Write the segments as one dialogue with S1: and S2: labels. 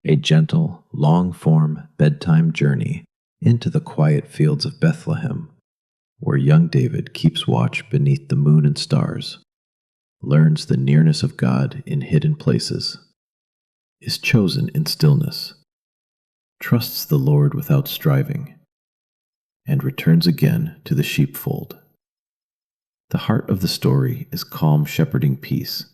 S1: a gentle, long-form bedtime journey into the quiet fields of Bethlehem, where young David keeps watch beneath the moon and stars, learns the nearness of God in hidden places, is chosen in stillness, trusts the Lord without striving, and returns again to the sheepfold. The heart of the story is calm shepherding peace.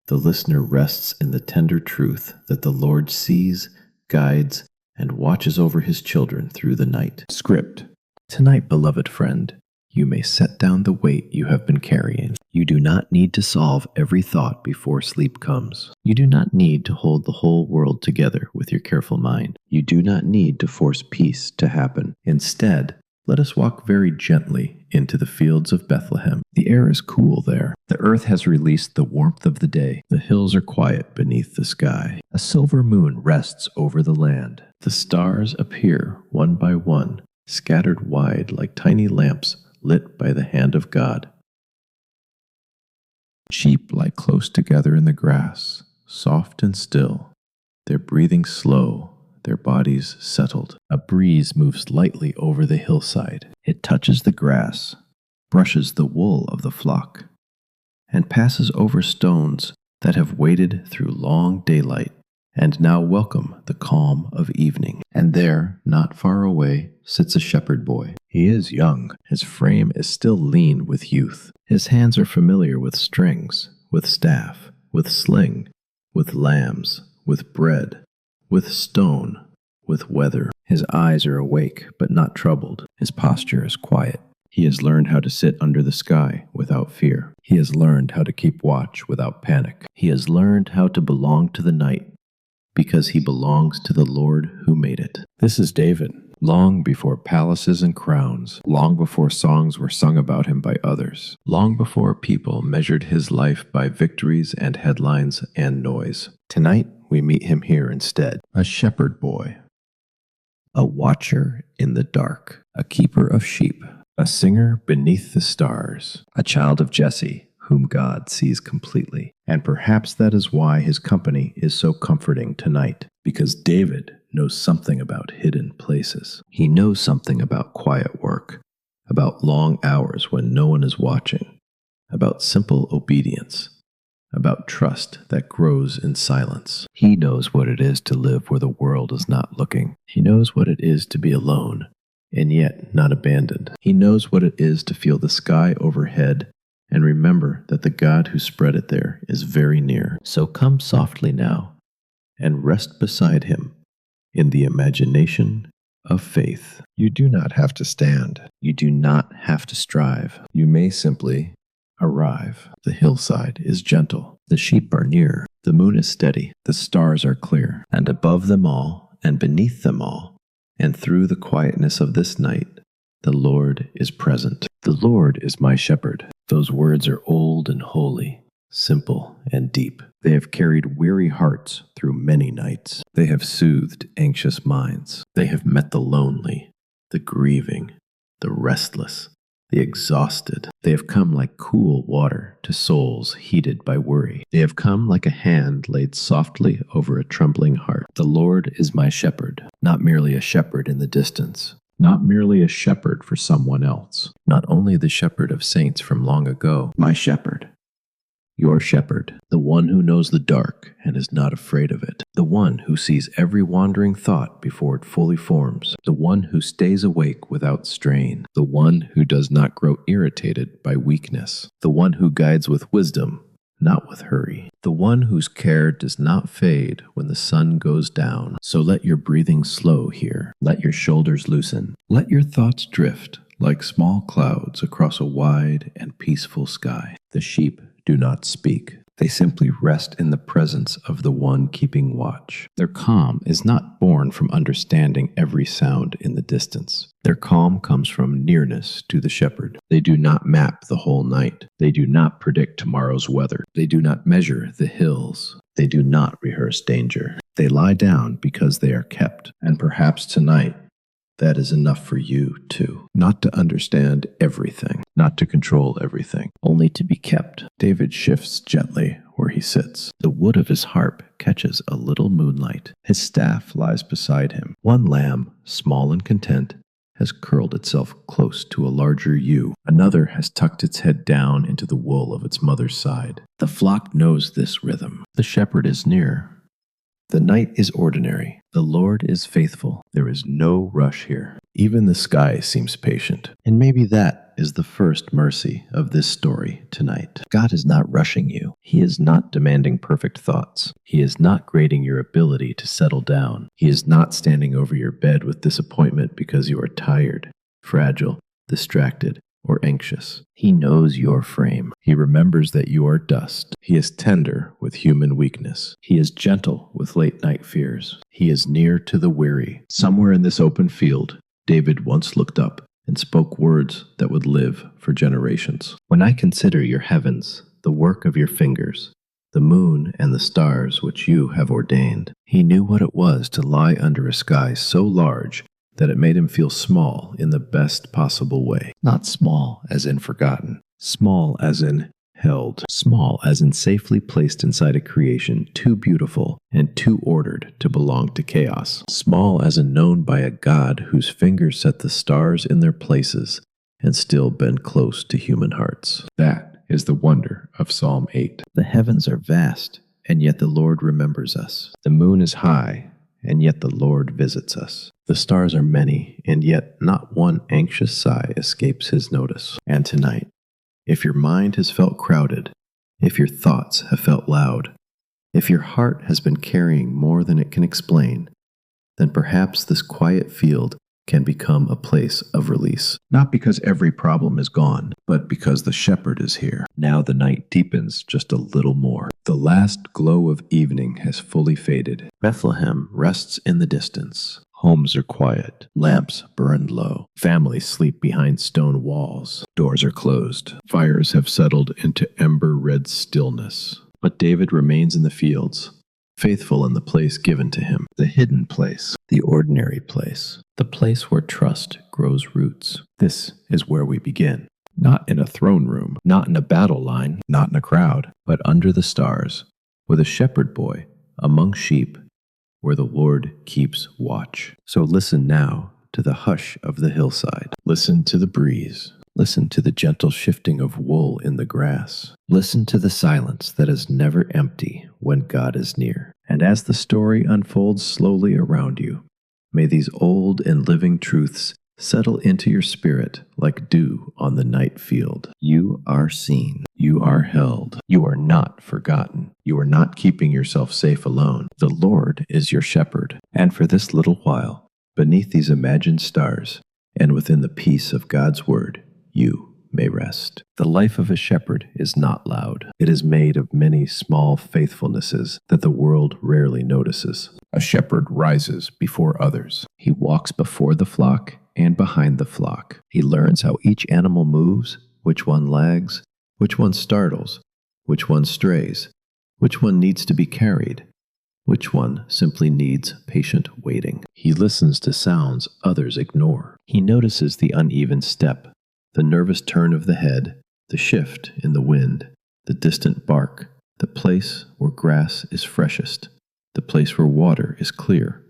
S1: The listener rests in the tender truth that the Lord sees, guides, and watches over his children through the night. Script. Tonight, beloved friend, you may set down the weight you have been carrying. You do not need to solve every thought before sleep comes. You do not need to hold the whole world together with your careful mind. You do not need to force peace to happen. Instead, let us walk very gently into the fields of Bethlehem. The air is cool there. The earth has released the warmth of the day. The hills are quiet beneath the sky. A silver moon rests over the land. The stars appear one by one, scattered wide like tiny lamps lit by the hand of God. Sheep lie close together in the grass, soft and still, their breathing slow, their bodies settled. A breeze moves lightly over the hillside. It touches the grass, brushes the wool of the flock, and passes over stones that have waited through long daylight and now welcome the calm of evening. And there, not far away, sits a shepherd boy. He is young. His frame is still lean with youth. His hands are familiar with strings, with staff, with sling, with lambs, with bread, with stone, with weather. His eyes are awake, but not troubled. His posture is quiet. He has learned how to sit under the sky without fear. He has learned how to keep watch without panic. He has learned how to belong to the night, because he belongs to the Lord who made it. This is David, long before palaces and crowns, long before songs were sung about him by others, long before people measured his life by victories and headlines and noise. Tonight, we meet him here instead, a shepherd boy, a watcher in the dark, a keeper of sheep, a singer beneath the stars, a child of Jesse, whom God sees completely. And perhaps that is why his company is so comforting tonight, because David knows something about hidden places. He knows something about quiet work, about long hours when no one is watching, about simple obedience, about trust that grows in silence. He knows what it is to live where the world is not looking. He knows what it is to be alone, and yet not abandoned. He knows what it is to feel the sky overhead and remember that the God who spread it there is very near. So come softly now and rest beside him in the imagination of faith. You do not have to stand. You do not have to strive. You may simply arrive. The hillside is gentle. The sheep are near. The moon is steady. The stars are clear. And above them all, and beneath them all, and through the quietness of this night, the Lord is present. The Lord is my shepherd. Those words are old and holy, simple and deep. They have carried weary hearts through many nights. They have soothed anxious minds. They have met the lonely, the grieving, the restless, the exhausted. They have come like cool water to souls heated by worry. They have come like a hand laid softly over a trembling heart. The Lord is my shepherd, not merely a shepherd in the distance, not merely a shepherd for someone else, not only the shepherd of saints from long ago, my shepherd, your shepherd, the one who knows the dark and is not afraid of it, the one who sees every wandering thought before it fully forms, the one who stays awake without strain, the one who does not grow irritated by weakness, the one who guides with wisdom, not with hurry, the one whose care does not fade when the sun goes down. So let your breathing slow here, let your shoulders loosen, let your thoughts drift like small clouds across a wide and peaceful sky. The sheep do not speak. They simply rest in the presence of the one keeping watch. Their calm is not born from understanding every sound in the distance. Their calm comes from nearness to the shepherd. They do not map the whole night. They do not predict tomorrow's weather. They do not measure the hills. They do not rehearse danger. They lie down because they are kept. And perhaps tonight, that is enough for you, too. Not to understand everything, not to control everything, only to be kept. David shifts gently where he sits. The wood of his harp catches a little moonlight. His staff lies beside him. One lamb, small and content, has curled itself close to a larger ewe. Another has tucked its head down into the wool of its mother's side. The flock knows this rhythm. The shepherd is near. The night is ordinary. The Lord is faithful. There is no rush here. Even the sky seems patient. And maybe that is the first mercy of this story tonight. God is not rushing you. He is not demanding perfect thoughts. He is not grading your ability to settle down. He is not standing over your bed with disappointment because you are tired, fragile, distracted, or anxious. He knows your frame. He remembers that you are dust. He is tender with human weakness. He is gentle with late night fears. He is near to the weary. Somewhere in this open field, David once looked up and spoke words that would live for generations. When I consider your heavens, the work of your fingers, the moon and the stars which you have ordained, he knew what it was to lie under a sky so large that it made him feel small in the best possible way. Not small as in forgotten, small as in held, small as in safely placed inside a creation too beautiful and too ordered to belong to chaos, small as in known by a God whose fingers set the stars in their places and still bend close to human hearts. That is the wonder of Psalm 8. The heavens are vast, and yet the Lord remembers us. The moon is high, and yet the Lord visits us. The stars are many, and yet not one anxious sigh escapes his notice. And tonight, if your mind has felt crowded, if your thoughts have felt loud, if your heart has been carrying more than it can explain, then perhaps this quiet field can become a place of release. Not because every problem is gone, but because the shepherd is here. Now the night deepens just a little more. The last glow of evening has fully faded. Bethlehem rests in the distance. Homes are quiet. Lamps burn low. Families sleep behind stone walls. Doors are closed. Fires have settled into ember-red stillness. But David remains in the fields, faithful in the place given to him, the hidden place, the ordinary place, the place where trust grows roots. This is where we begin. Not in a throne room, not in a battle line, not in a crowd, but under the stars, with a shepherd boy among sheep, where the Lord keeps watch. So listen now to the hush of the hillside. Listen to the breeze. Listen to the gentle shifting of wool in the grass. Listen to the silence that is never empty when God is near. And as the story unfolds slowly around you, may these old and living truths settle into your spirit like dew on the night field. You are seen. You are held. You are not forgotten. You are not keeping yourself safe alone. The Lord is your shepherd. And for this little while, beneath these imagined stars, and within the peace of God's word, you may rest. The life of a shepherd is not loud. It is made of many small faithfulnesses that the world rarely notices. A shepherd rises before others. He walks before the flock and behind the flock. He learns how each animal moves, which one lags, which one startles, which one strays, which one needs to be carried, which one simply needs patient waiting. He listens to sounds others ignore. He notices the uneven step, the nervous turn of the head, the shift in the wind, the distant bark, the place where grass is freshest, the place where water is clear,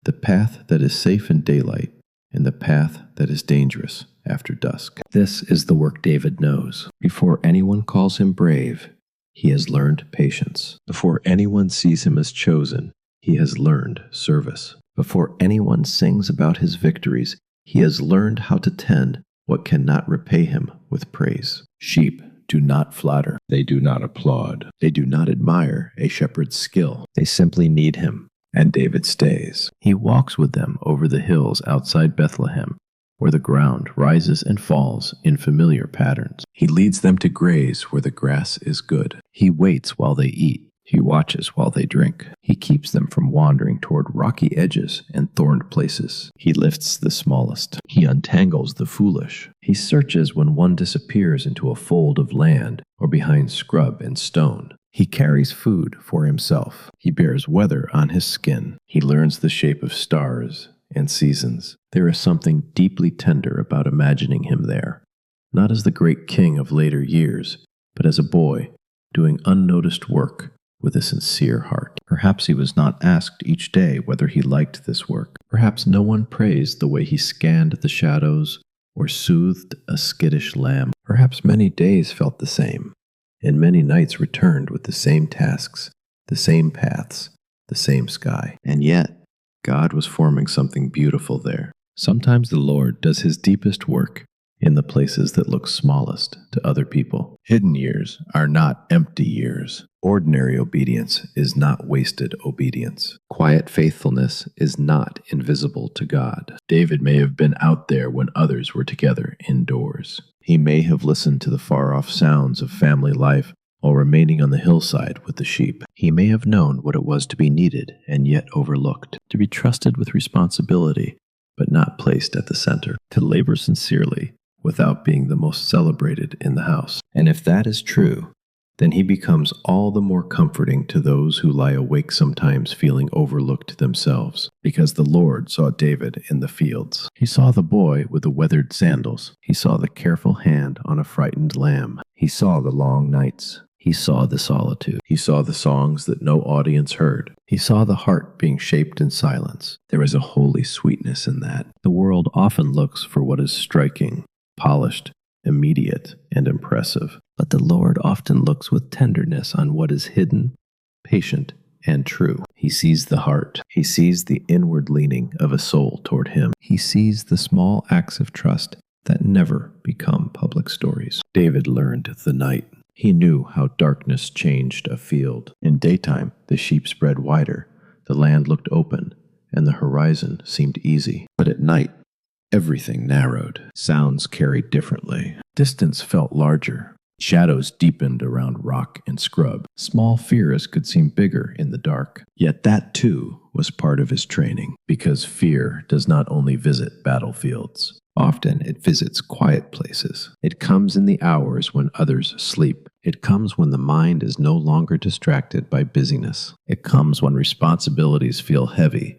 S1: the path that is safe in daylight, and the path that is dangerous after dusk. This is the work David knows. Before anyone calls him brave, he has learned patience. Before anyone sees him as chosen, he has learned service. Before anyone sings about his victories, he has learned how to tend what cannot repay him with praise. Sheep do not flatter. They do not applaud. They do not admire a shepherd's skill. They simply need him. And David stays. He walks with them over the hills outside Bethlehem, where the ground rises and falls in familiar patterns. He leads them to graze where the grass is good. He waits while they eat. He watches while they drink. He keeps them from wandering toward rocky edges and thorned places. He lifts the smallest. He untangles the foolish. He searches when one disappears into a fold of land or behind scrub and stone. He carries food for himself. He bears weather on his skin. He learns the shape of stars and seasons. There is something deeply tender about imagining him there, not as the great king of later years, but as a boy doing unnoticed work with a sincere heart. Perhaps he was not asked each day whether he liked this work. Perhaps no one praised the way he scanned the shadows or soothed a skittish lamb. Perhaps many days felt the same, and many nights returned with the same tasks, the same paths, the same sky. And yet, God was forming something beautiful there. Sometimes the Lord does his deepest work in the places that look smallest to other people. Hidden years are not empty years. Ordinary obedience is not wasted obedience. Quiet faithfulness is not invisible to God. David may have been out there when others were together indoors. He may have listened to the far-off sounds of family life while remaining on the hillside with the sheep. He may have known what it was to be needed and yet overlooked, to be trusted with responsibility but not placed at the center, to labor sincerely without being the most celebrated in the house. And if that is true, then he becomes all the more comforting to those who lie awake sometimes feeling overlooked themselves, because the Lord saw David in the fields. He saw the boy with the weathered sandals. He saw the careful hand on a frightened lamb. He saw the long nights. He saw the solitude. He saw the songs that no audience heard. He saw the heart being shaped in silence. There is a holy sweetness in that. The world often looks for what is striking, polished, immediate, and impressive. But the Lord often looks with tenderness on what is hidden, patient, and true. He sees the heart. He sees the inward leaning of a soul toward him. He sees the small acts of trust that never become public stories. David learned the night. He knew how darkness changed a field. In daytime, the sheep spread wider, the land looked open, and the horizon seemed easy. But at night, everything narrowed. Sounds carried differently. Distance felt larger. Shadows deepened around rock and scrub. Small fears could seem bigger in the dark. Yet that, too, was part of his training, because fear does not only visit battlefields. Often it visits quiet places. It comes in the hours when others sleep. It comes when the mind is no longer distracted by busyness. It comes when responsibilities feel heavy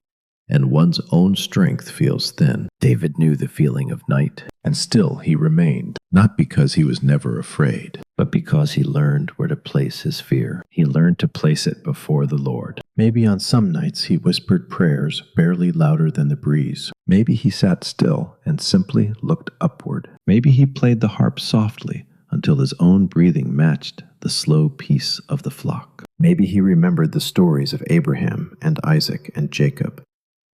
S1: and one's own strength feels thin. David knew the feeling of night, and still he remained, not because he was never afraid, but because he learned where to place his fear. He learned to place it before the Lord. Maybe on some nights he whispered prayers barely louder than the breeze. Maybe he sat still and simply looked upward. Maybe he played the harp softly until his own breathing matched the slow peace of the flock. Maybe he remembered the stories of Abraham and Isaac and Jacob,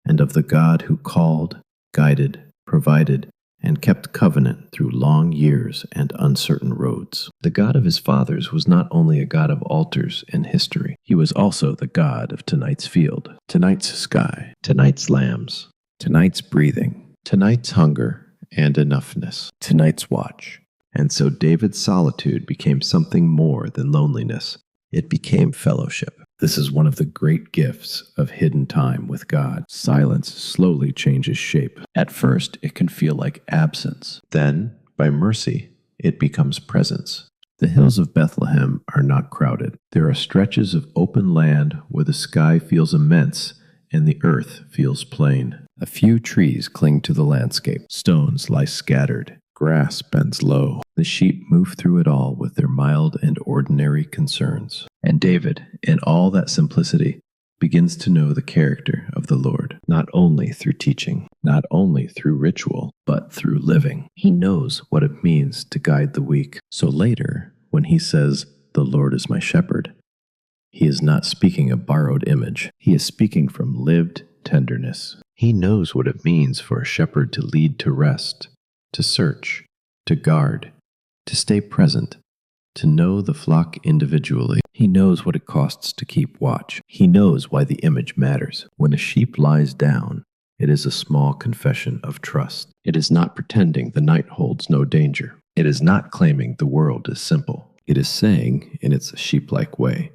S1: and of the God who called, guided, provided, and kept covenant through long years and uncertain roads. The God of his fathers was not only a God of altars and history, he was also the God of tonight's field, tonight's sky, tonight's lambs, tonight's breathing, tonight's hunger and enoughness, tonight's watch. And so David's solitude became something more than loneliness. It became fellowship. This is one of the great gifts of hidden time with God. Silence slowly changes shape. At first, it can feel like absence. Then, by mercy, it becomes presence. The hills of Bethlehem are not crowded. There are stretches of open land where the sky feels immense and the earth feels plain. A few trees cling to the landscape. Stones lie scattered. Grass bends low. The sheep move through it all with their mild and ordinary concerns. And David, in all that simplicity, begins to know the character of the Lord, not only through teaching, not only through ritual, but through living. He knows what it means to guide the weak. So later, when he says, "The Lord is my shepherd," he is not speaking a borrowed image. He is speaking from lived tenderness. He knows what it means for a shepherd to lead to rest, to search, to guard, to stay present, to know the flock individually. He knows what it costs to keep watch. He knows why the image matters. When a sheep lies down, it is a small confession of trust. It is not pretending the night holds no danger. It is not claiming the world is simple. It is saying, in its sheep-like way,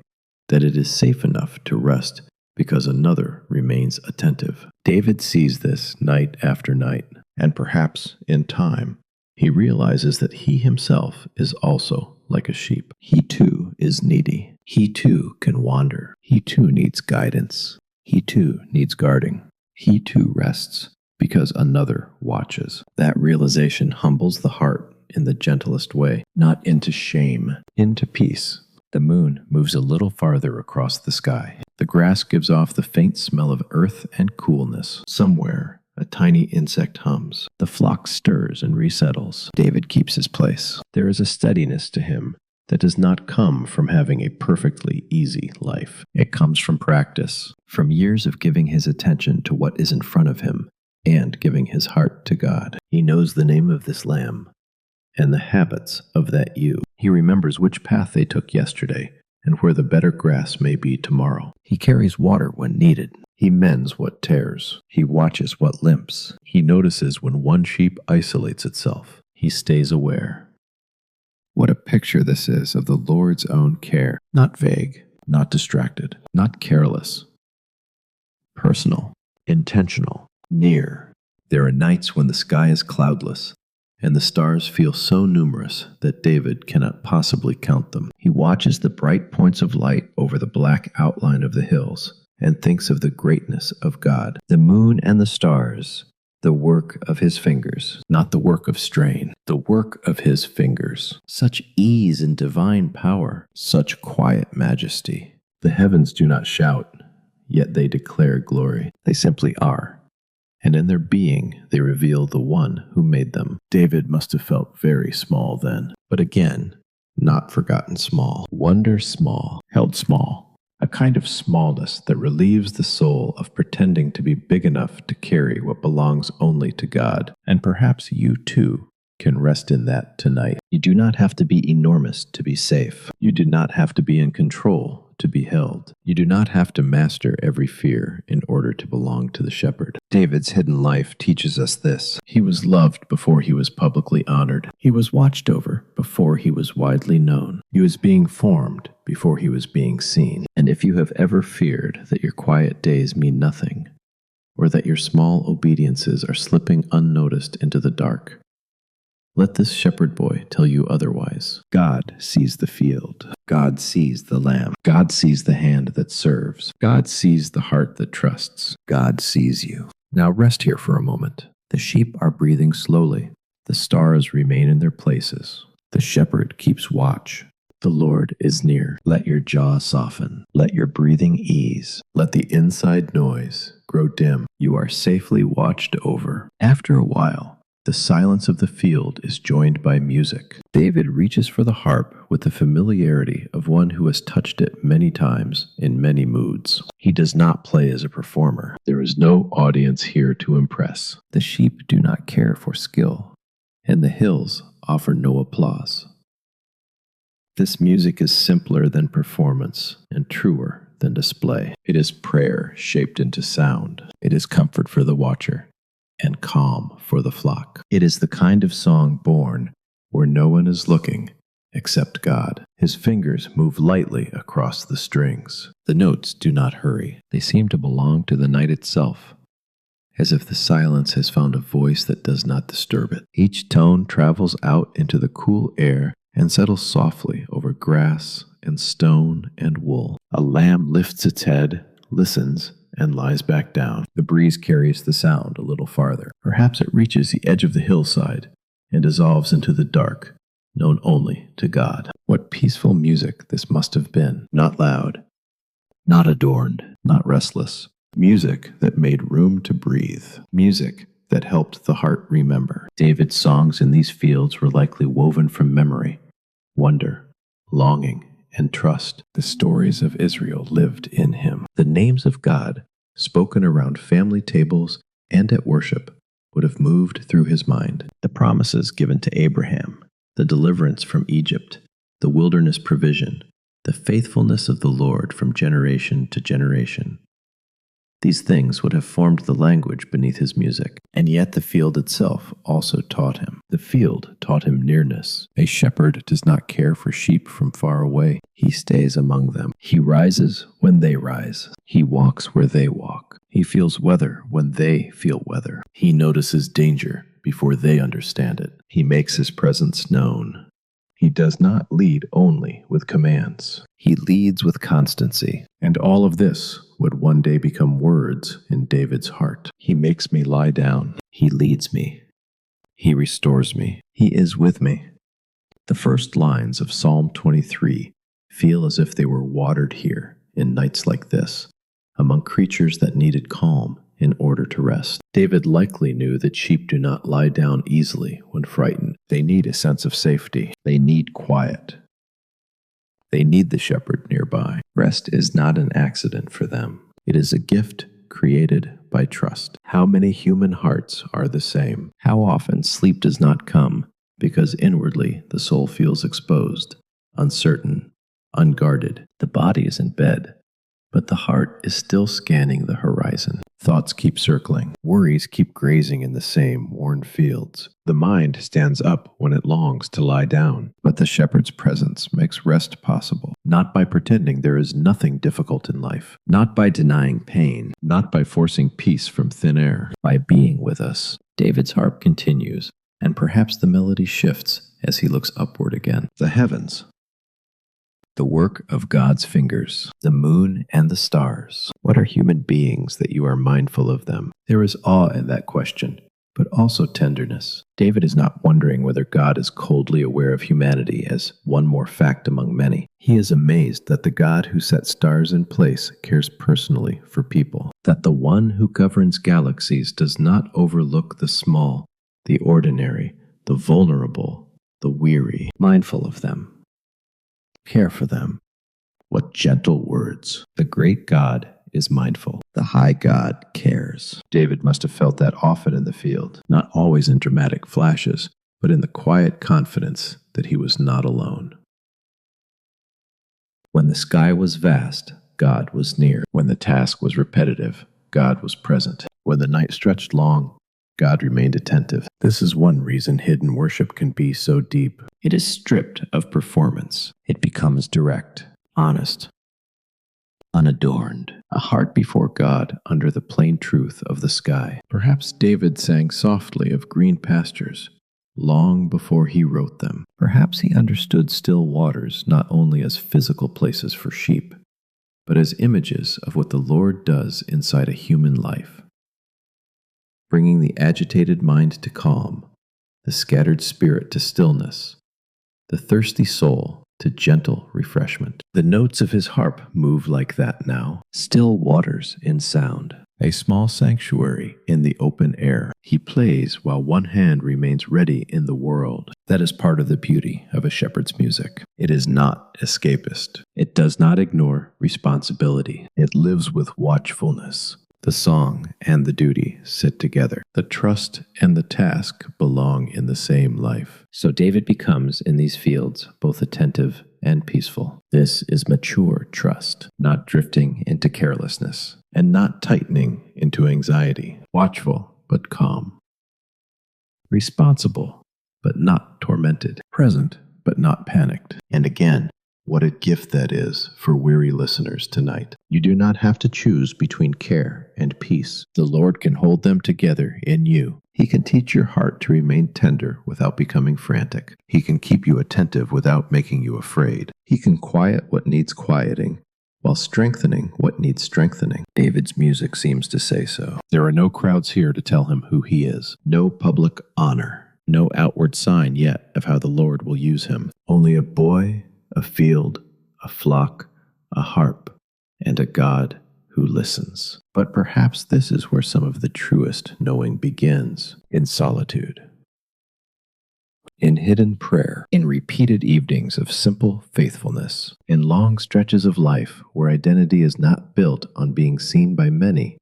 S1: that it is safe enough to rest because another remains attentive. David sees this night after night, and perhaps in time, he realizes that he himself is also like a sheep. He too is needy. He too can wander. He too needs guidance. He too needs guarding. He too rests because another watches. That realization humbles the heart in the gentlest way, not into shame, into peace. The moon moves a little farther across the sky. The grass gives off the faint smell of earth and coolness. Somewhere, a tiny insect hums. The flock stirs and resettles. David keeps his place. There is a steadiness to him that does not come from having a perfectly easy life. It comes from practice, from years of giving his attention to what is in front of him and giving his heart to God. He knows the name of this lamb and the habits of that ewe. He remembers which path they took yesterday and where the better grass may be tomorrow. He carries water when needed. He mends what tears. He watches what limps. He notices when one sheep isolates itself. He stays aware. What a picture this is of the Lord's own care. Not vague, not distracted, not careless. Personal, intentional, near. There are nights when the sky is cloudless, and the stars feel so numerous that David cannot possibly count them. He watches the bright points of light over the black outline of the hills and thinks of the greatness of God. The moon and the stars, the work of his fingers, not the work of strain, the work of his fingers. Such ease and divine power, such quiet majesty. The heavens do not shout, yet they declare glory. They simply are. And in their being, they reveal the one who made them. David must have felt very small then, but again, not forgotten small. Wonder small, held small. A kind of smallness that relieves the soul of pretending to be big enough to carry what belongs only to God. And perhaps you too can rest in that tonight. You do not have to be enormous to be safe. You do not have to be in control to be held. You do not have to master every fear in order to belong to the shepherd. David's hidden life teaches us this. He was loved before he was publicly honored. He was watched over before he was widely known. He was being formed before he was being seen. And if you have ever feared that your quiet days mean nothing, or that your small obediences are slipping unnoticed into the dark, let this shepherd boy tell you otherwise. God sees the field. God sees the lamb. God sees the hand that serves. God sees the heart that trusts. God sees you. Now rest here for a moment. The sheep are breathing slowly. The stars remain in their places. The shepherd keeps watch. The Lord is near. Let your jaw soften. Let your breathing ease. Let the inside noise grow dim. You are safely watched over. After a while, the silence of the field is joined by music. David reaches for the harp with the familiarity of one who has touched it many times in many moods. He does not play as a performer. There is no audience here to impress. The sheep do not care for skill, and the hills offer no applause. This music is simpler than performance and truer than display. It is prayer shaped into sound. It is comfort for the watcher and calm for the flock. It is the kind of song born where no one is looking except God. His fingers move lightly across the strings. The notes do not hurry. They seem to belong to the night itself, as if the silence has found a voice that does not disturb it. Each tone travels out into the cool air and settles softly over grass and stone and wool. A lamb lifts its head, listens, and lies back down. The breeze carries the sound a little farther. Perhaps it reaches the edge of the hillside and dissolves into the dark, known only to God. What peaceful music this must have been. Not loud, not adorned, not restless. Music that made room to breathe. Music that helped the heart remember. David's songs in these fields were likely woven from memory, wonder, longing, and trust. The stories of Israel lived in him. The names of God, spoken around family tables and at worship, would have moved through his mind. The promises given to Abraham, the deliverance from Egypt, the wilderness provision, the faithfulness of the Lord from generation to generation. These things would have formed the language beneath his music, and yet the field itself also taught him. The field taught him nearness. A shepherd does not care for sheep from far away. He stays among them. He rises when they rise. He walks where they walk. He feels weather when they feel weather. He notices danger before they understand it. He makes his presence known. He does not lead only with commands. He leads with constancy. And all of this would one day become words in David's heart. He makes me lie down. He leads me. He restores me. He is with me. The first lines of Psalm 23 feel as if they were watered here in nights like this, among creatures that needed calm in order to rest. David likely knew that sheep do not lie down easily when frightened. They need a sense of safety. They need quiet. They need the shepherd nearby. Rest is not an accident for them. It is a gift created by trust. How many human hearts are the same? How often sleep does not come because inwardly the soul feels exposed, uncertain, unguarded. The body is in bed, but the heart is still scanning the horizon. Thoughts keep circling. Worries keep grazing in the same worn fields. The mind stands up when it longs to lie down. But the shepherd's presence makes rest possible, not by pretending there is nothing difficult in life, not by denying pain, not by forcing peace from thin air, by being with us. David's harp continues, and perhaps the melody shifts as he looks upward again. The heavens, the work of God's fingers, the moon and the stars. What are human beings that you are mindful of them? There is awe in that question, but also tenderness. David is not wondering whether God is coldly aware of humanity as one more fact among many. He is amazed that the God who set stars in place cares personally for people, that the one who governs galaxies does not overlook the small, the ordinary, the vulnerable, the weary, mindful of them. Care for them. What gentle words. The great God is mindful. The high God cares. David must have felt that often in the field, not always in dramatic flashes, but in the quiet confidence that he was not alone. When the sky was vast, God was near. When the task was repetitive, God was present. When the night stretched long, God remained attentive. This is one reason hidden worship can be so deep. It is stripped of performance. It becomes direct, honest, unadorned, a heart before God under the plain truth of the sky. Perhaps David sang softly of green pastures long before he wrote them. Perhaps he understood still waters not only as physical places for sheep, but as images of what the Lord does inside a human life, bringing the agitated mind to calm, the scattered spirit to stillness, the thirsty soul to gentle refreshment. The notes of his harp move like that now, still waters in sound, a small sanctuary in the open air. He plays while one hand remains ready in the world. That is part of the beauty of a shepherd's music. It is not escapist. It does not ignore responsibility. It lives with watchfulness. The song and the duty sit together. The trust and the task belong in the same life. So David becomes, in these fields, both attentive and peaceful. This is mature trust, not drifting into carelessness, and not tightening into anxiety. Watchful, but calm. Responsible, but not tormented. Present, but not panicked. And again, what a gift that is for weary listeners tonight. You do not have to choose between care and peace. The Lord can hold them together in you. He can teach your heart to remain tender without becoming frantic. He can keep you attentive without making you afraid. He can quiet what needs quieting while strengthening what needs strengthening. David's music seems to say so. There are no crowds here to tell him who he is. No public honor. No outward sign yet of how the Lord will use him. Only a boy, a field, a flock, a harp, and a God who listens. But perhaps this is where some of the truest knowing begins, in solitude. In hidden prayer, in repeated evenings of simple faithfulness, in long stretches of life where identity is not built on being seen by many,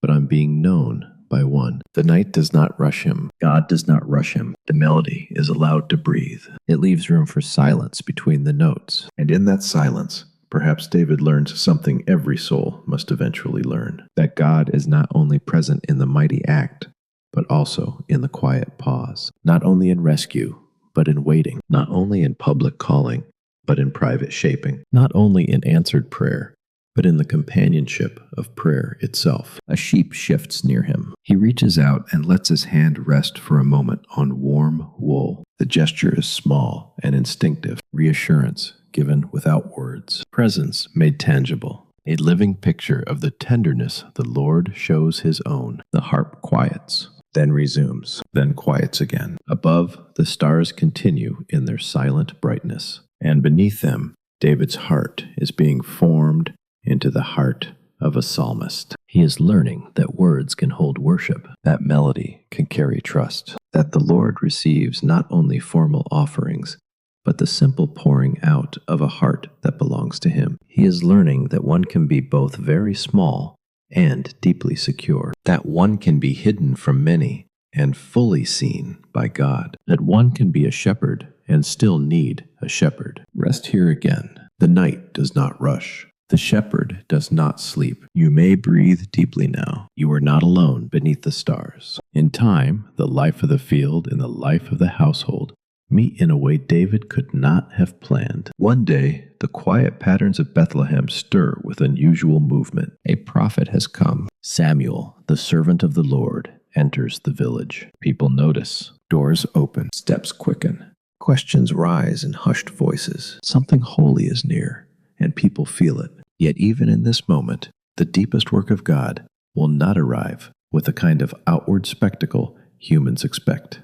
S1: but on being known by one. The night does not rush him. God does not rush him. The melody is allowed to breathe. It leaves room for silence between the notes. And in that silence, perhaps David learns something every soul must eventually learn. That God is not only present in the mighty act, but also in the quiet pause. Not only in rescue, but in waiting. Not only in public calling, but in private shaping. Not only in answered prayer, but in the companionship of prayer itself. A sheep shifts near him. He reaches out and lets his hand rest for a moment on warm wool. The gesture is small and instinctive, reassurance given without words, presence made tangible, a living picture of the tenderness the Lord shows his own. The harp quiets, then resumes, then quiets again. Above, the stars continue in their silent brightness, and beneath them, David's heart is being formed into the heart of a psalmist. He is learning that words can hold worship, that melody can carry trust, that the Lord receives not only formal offerings, but the simple pouring out of a heart that belongs to Him. He is learning that one can be both very small and deeply secure, that one can be hidden from many and fully seen by God, that one can be a shepherd and still need a shepherd. Rest here again. The night does not rush. The shepherd does not sleep. You may breathe deeply now. You are not alone beneath the stars. In time, the life of the field and the life of the household meet in a way David could not have planned. One day, the quiet patterns of Bethlehem stir with unusual movement. A prophet has come. Samuel, the servant of the Lord, enters the village. People notice. Doors open. Steps quicken. Questions rise in hushed voices. Something holy is near, and people feel it. Yet even in this moment, the deepest work of God will not arrive with the kind of outward spectacle humans expect.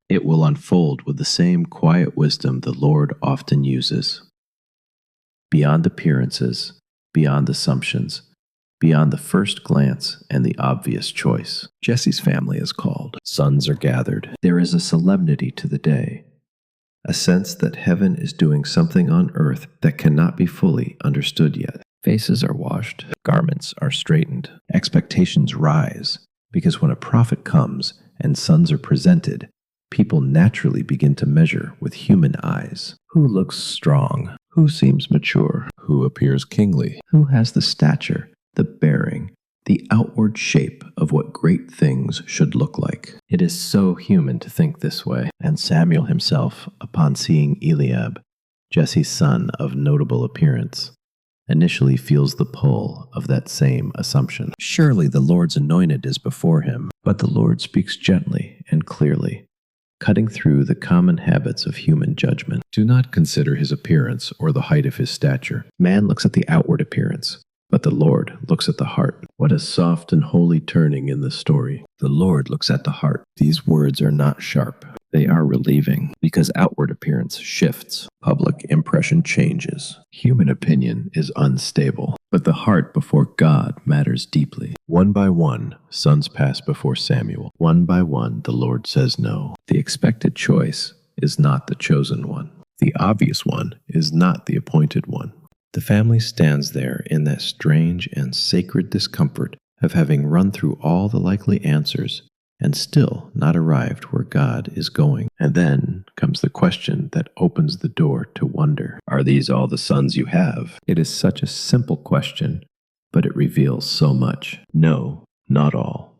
S1: It will unfold with the same quiet wisdom the Lord often uses. Beyond appearances, beyond assumptions, beyond the first glance and the obvious choice. Jesse's family is called. Sons are gathered. There is a solemnity to the day, a sense that heaven is doing something on earth that cannot be fully understood yet. Faces are washed, garments are straightened, expectations rise, because when a prophet comes and sons are presented, people naturally begin to measure with human eyes. Who looks strong? Who seems mature? Who appears kingly? Who has the stature, the bearing, the outward shape of what great things should look like? It is so human to think this way, and Samuel himself, upon seeing Eliab, Jesse's son of notable appearance, initially feels the pull of that same assumption. Surely the Lord's anointed is before him, but the Lord speaks gently and clearly, cutting through the common habits of human judgment. Do not consider his appearance or the height of his stature. Man looks at the outward appearance, but the Lord looks at the heart. What a soft and holy turning in the story. The Lord looks at the heart. These words are not sharp. They are relieving, because outward appearance shifts. Public impression changes. Human opinion is unstable. But the heart before God matters deeply. One by one, sons pass before Samuel. One by one, the Lord says no. The expected choice is not the chosen one. The obvious one is not the appointed one. The family stands there in that strange and sacred discomfort of having run through all the likely answers and still not arrived where God is going. And then comes the question that opens the door to wonder. Are these all the sons you have? It is such a simple question, but it reveals so much. No, not all.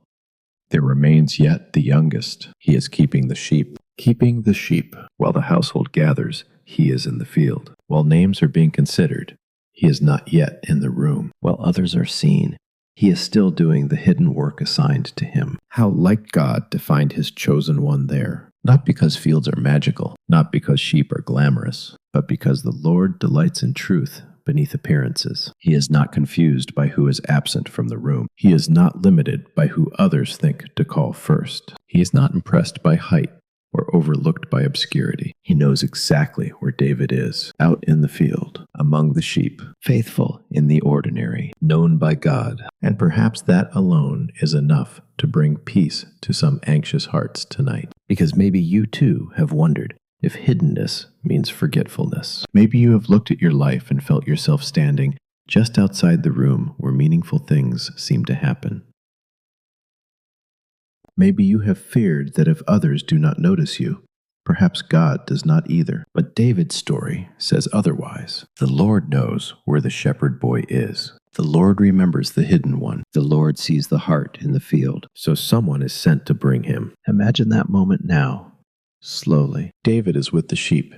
S1: There remains yet the youngest. He is keeping the sheep. Keeping the sheep. While the household gathers, he is in the field. While names are being considered, he is not yet in the room. While others are seen, he is still doing the hidden work assigned to him. How like God to find his chosen one there. Not because fields are magical, not because sheep are glamorous, but because the Lord delights in truth beneath appearances. He is not confused by who is absent from the room. He is not limited by who others think to call first. He is not impressed by height or overlooked by obscurity. He knows exactly where David is, out in the field, among the sheep, faithful in the ordinary, known by God. And perhaps that alone is enough to bring peace to some anxious hearts tonight. Because maybe you too have wondered if hiddenness means forgetfulness. Maybe you have looked at your life and felt yourself standing just outside the room where meaningful things seem to happen. Maybe you have feared that if others do not notice you, perhaps God does not either. But David's story says otherwise. The Lord knows where the shepherd boy is. The Lord remembers the hidden one. The Lord sees the heart in the field. So someone is sent to bring him. Imagine that moment now. Slowly, David is with the sheep,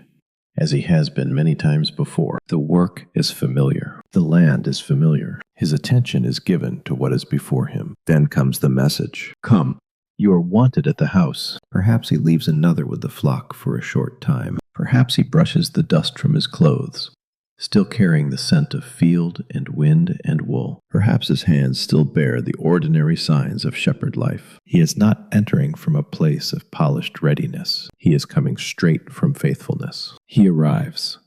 S1: as he has been many times before. The work is familiar. The land is familiar. His attention is given to what is before him. Then comes the message. Come. You are wanted at the house. Perhaps he leaves another with the flock for a short time. Perhaps he brushes the dust from his clothes, still carrying the scent of field and wind and wool. Perhaps his hands still bear the ordinary signs of shepherd life. He is not entering from a place of polished readiness. He is coming straight from faithfulness. He arrives.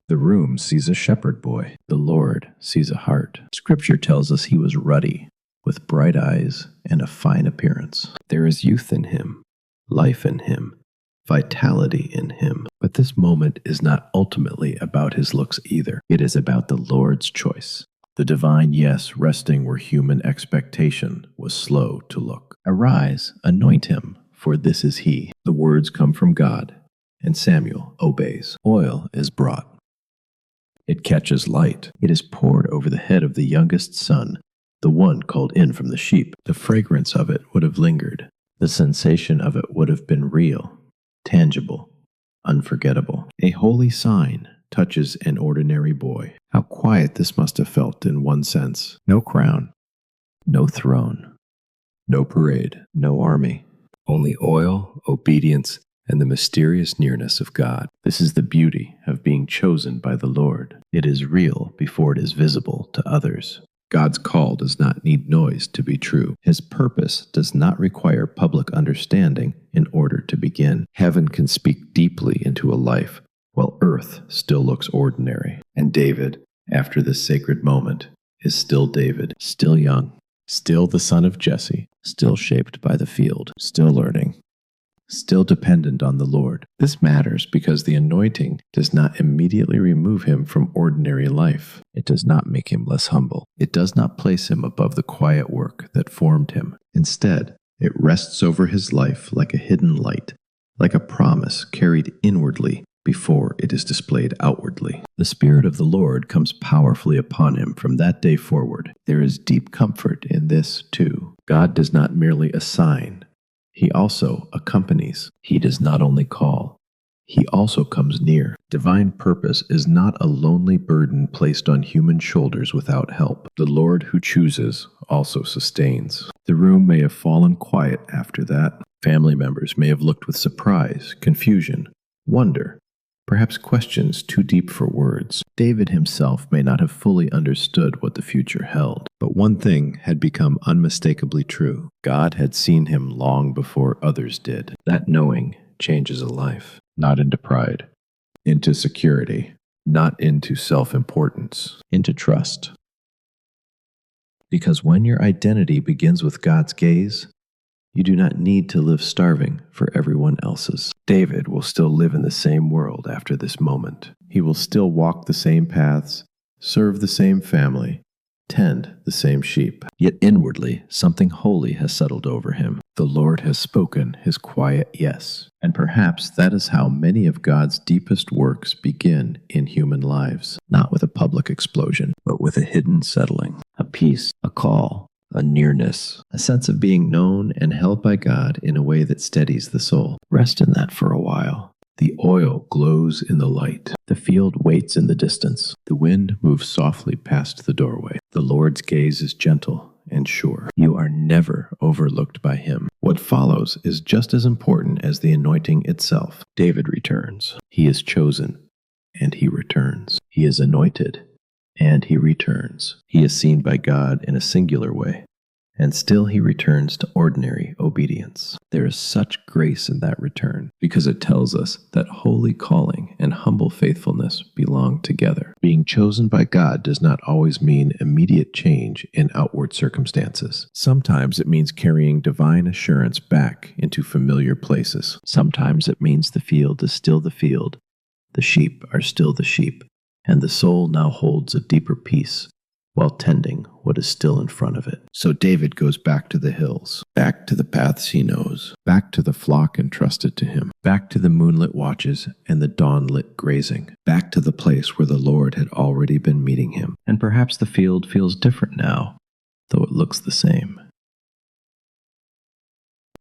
S1: The room sees a shepherd boy. The Lord sees a heart. Scripture tells us he was ruddy, with bright eyes and a fine appearance. There is youth in him, life in him, vitality in him. But this moment is not ultimately about his looks either. It is about the Lord's choice. The divine yes resting where human expectation was slow to look. Arise, anoint him, for this is he. The words come from God, and Samuel obeys. Oil is brought. It catches light. It is poured over the head of the youngest son, the one called in from the sheep. The fragrance of it would have lingered. The sensation of it would have been real, tangible, unforgettable. A holy sign touches an ordinary boy. How quiet this must have felt in one sense. No crown, no throne, no parade, no army. Only oil, obedience, and the mysterious nearness of God. This is the beauty of being chosen by the Lord. It is real before it is visible to others. God's call does not need noise to be true. His purpose does not require public understanding in order to begin. Heaven can speak deeply into a life, while earth still looks ordinary. And David, after this sacred moment, is still David, still young, still the son of Jesse, still shaped by the field, still learning, still dependent on the Lord. This matters because the anointing does not immediately remove him from ordinary life. It does not make him less humble. It does not place him above the quiet work that formed him. Instead, it rests over his life like a hidden light, like a promise carried inwardly before it is displayed outwardly. The Spirit of the Lord comes powerfully upon him from that day forward. There is deep comfort in this, too. God does not merely assign, he also accompanies. He does not only call, he also comes near. Divine purpose is not a lonely burden placed on human shoulders without help. The Lord who chooses also sustains. The room may have fallen quiet after that. Family members may have looked with surprise, confusion, wonder, perhaps questions too deep for words. David himself may not have fully understood what the future held, but one thing had become unmistakably true. God had seen him long before others did. That knowing changes a life, not into pride, into security, not into self-importance, into trust. Because when your identity begins with God's gaze, you do not need to live starving for everyone else's. David will still live in the same world after this moment. He will still walk the same paths, serve the same family, tend the same sheep. Yet inwardly, something holy has settled over him. The Lord has spoken his quiet yes. And perhaps that is how many of God's deepest works begin in human lives. Not with a public explosion, but with a hidden settling, a peace, a call, a nearness, a sense of being known and held by God in a way that steadies the soul. Rest in that for a while. The oil glows in the light. The field waits in the distance. The wind moves softly past the doorway. The Lord's gaze is gentle and sure. You are never overlooked by him. What follows is just as important as the anointing itself. David returns. He is chosen, and he returns. He is anointed, and he returns. He is seen by God in a singular way, and still he returns to ordinary obedience. There is such grace in that return, because it tells us that holy calling and humble faithfulness belong together. Being chosen by God does not always mean immediate change in outward circumstances. Sometimes it means carrying divine assurance back into familiar places. Sometimes it means the field is still the field, the sheep are still the sheep, and the soul now holds a deeper peace while tending what is still in front of it. So David goes back to the hills, back to the paths he knows, back to the flock entrusted to him, back to the moonlit watches and the dawn-lit grazing, back to the place where the Lord had already been meeting him. And perhaps the field feels different now, though it looks the same.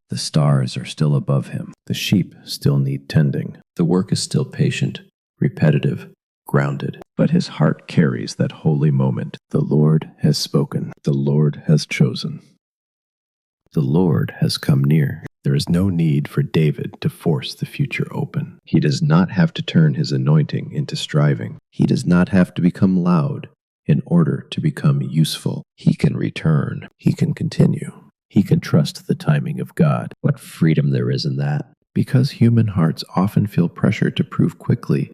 S1: The stars are still above him. The sheep still need tending. The work is still patient, repetitive, grounded, but his heart carries that holy moment. The Lord has spoken. The Lord has chosen. The Lord has come near. There is no need for David to force the future open. He does not have to turn his anointing into striving. He does not have to become loud in order to become useful. He can return. He can continue. He can trust the timing of God. What freedom there is in that. Because human hearts often feel pressure to prove quickly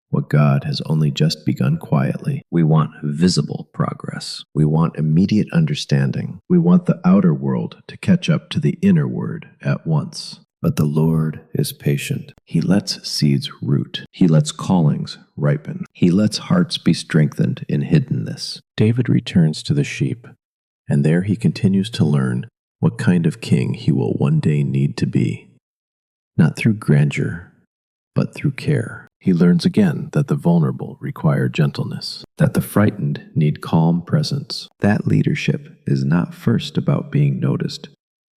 S1: what God has only just begun quietly. We want visible progress. We want immediate understanding. We want the outer world to catch up to the inner word at once. But the Lord is patient. He lets seeds root. He lets callings ripen. He lets hearts be strengthened in hiddenness. David returns to the sheep, and there he continues to learn what kind of king he will one day need to be. Not through grandeur, but through care. He learns again that the vulnerable require gentleness, that the frightened need calm presence. That leadership is not first about being noticed,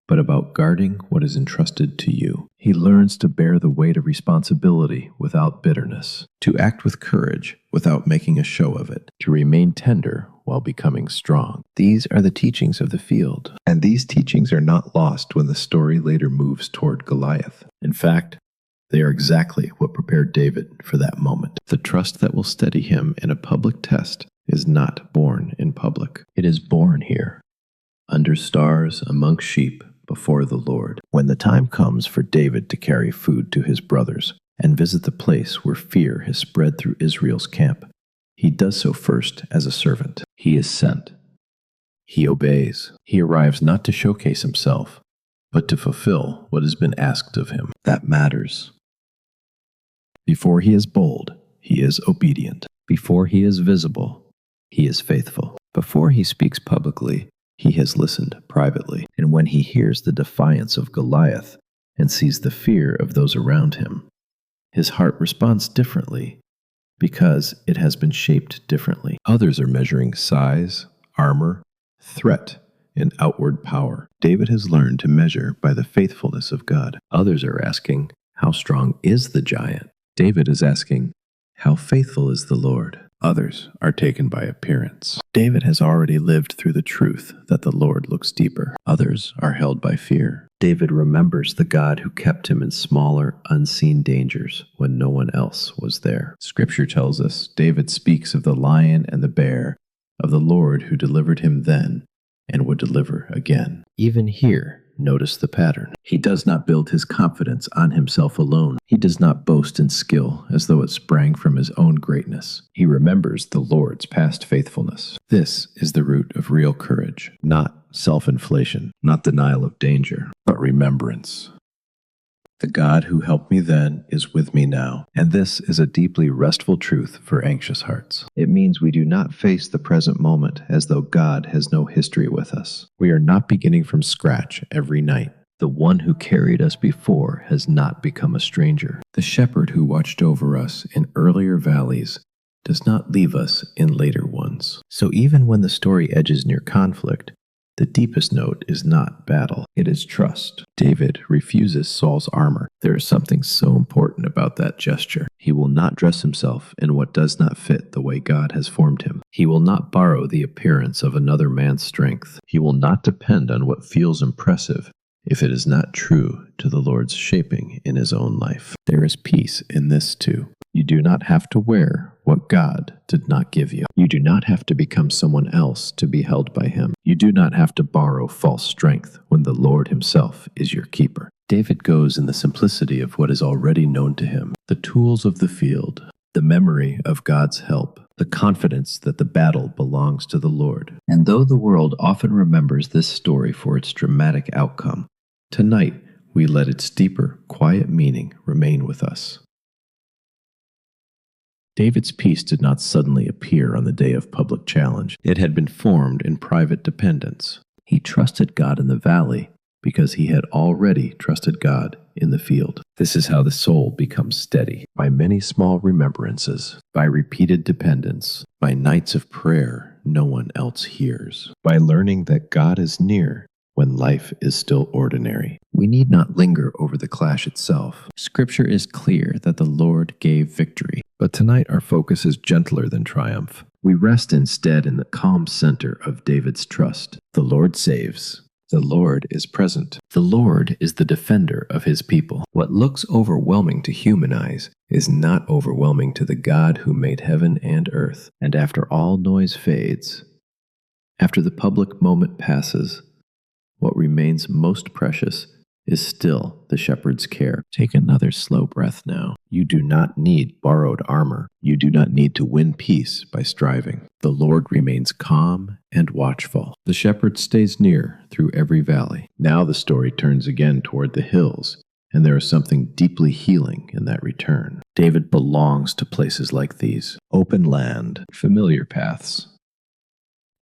S1: but about guarding what is entrusted to you. He learns to bear the weight of responsibility without bitterness, to act with courage without making a show of it, to remain tender while becoming strong. These are the teachings of the field, and these teachings are not lost when the story later moves toward Goliath. In fact, they are exactly what prepared David for that moment. The trust that will steady him in a public test is not born in public. It is born here, under stars, among sheep, before the Lord. When the time comes for David to carry food to his brothers and visit the place where fear has spread through Israel's camp, he does so first as a servant. He is sent. He obeys. He arrives not to showcase himself, but to fulfill what has been asked of him. That matters. Before he is bold, he is obedient. Before he is visible, he is faithful. Before he speaks publicly, he has listened privately. And when he hears the defiance of Goliath and sees the fear of those around him, his heart responds differently because it has been shaped differently. Others are measuring size, armor, threat, and outward power. David has learned to measure by the faithfulness of God. Others are asking, how strong is the giant? David is asking, how faithful is the Lord? Others are taken by appearance. David has already lived through the truth that the Lord looks deeper. Others are held by fear. David remembers the God who kept him in smaller, unseen dangers when no one else was there. Scripture tells us David speaks of the lion and the bear, of the Lord who delivered him then and would deliver again. Even here, notice the pattern. He does not build his confidence on himself alone. He does not boast in skill as though it sprang from his own greatness. He remembers the Lord's past faithfulness. This is the root of real courage, not self-inflation, not denial of danger, but remembrance. The God who helped me then is with me now. And this is a deeply restful truth for anxious hearts. It means we do not face the present moment as though God has no history with us. We are not beginning from scratch every night. The one who carried us before has not become a stranger. The shepherd who watched over us in earlier valleys does not leave us in later ones. So even when the story edges near conflict, the deepest note is not battle, it is trust. David refuses Saul's armor. There is something so important about that gesture. He will not dress himself in what does not fit the way God has formed him. He will not borrow the appearance of another man's strength. He will not depend on what feels impressive if it is not true to the Lord's shaping in his own life. There is peace in this too. You do not have to wear what God did not give you. You do not have to become someone else to be held by him. You do not have to borrow false strength when the Lord himself is your keeper. David goes in the simplicity of what is already known to him, the tools of the field, the memory of God's help, the confidence that the battle belongs to the Lord. And though the world often remembers this story for its dramatic outcome, tonight we let its deeper, quiet meaning remain with us. David's peace did not suddenly appear on the day of public challenge. It had been formed in private dependence. He trusted God in the valley because he had already trusted God in the field. This is how the soul becomes steady, by many small remembrances, by repeated dependence, by nights of prayer no one else hears, by learning that God is near when life is still ordinary. We need not linger over the clash itself. Scripture is clear that the Lord gave victory, but tonight our focus is gentler than triumph. We rest instead in the calm center of David's trust. The Lord saves. The Lord is present. The Lord is the defender of his people. What looks overwhelming to human eyes is not overwhelming to the God who made heaven and earth. And after all noise fades, after the public moment passes, what remains most precious is still the shepherd's care. Take another slow breath now. You do not need borrowed armor. You do not need to win peace by striving. The Lord remains calm and watchful. The shepherd stays near through every valley. Now the story turns again toward the hills, and there is something deeply healing in that return. David belongs to places like these: open land, familiar paths,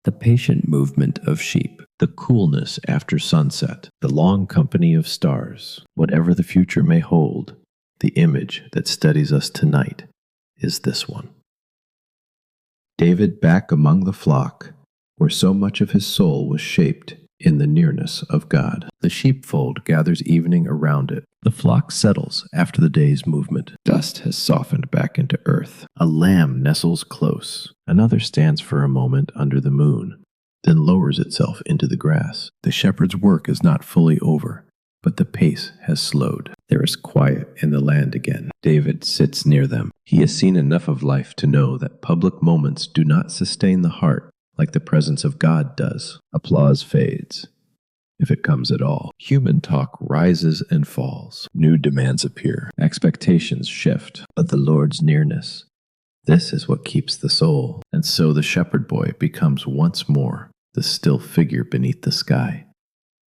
S1: the patient movement of sheep, the coolness after sunset, the long company of stars. Whatever the future may hold, the image that steadies us tonight is this one. David back among the flock, where so much of his soul was shaped in the nearness of God. The sheepfold gathers evening around it. The flock settles after the day's movement. Dust has softened back into earth. A lamb nestles close. Another stands for a moment under the moon, then lowers itself into the grass. The shepherd's work is not fully over, but the pace has slowed. There is quiet in the land again. David sits near them. He has seen enough of life to know that public moments do not sustain the heart like the presence of God does. Applause fades, if it comes at all. Human talk rises and falls. New demands appear. Expectations shift. But the Lord's nearness, this is what keeps the soul. And so the shepherd boy becomes once more the still figure beneath the sky,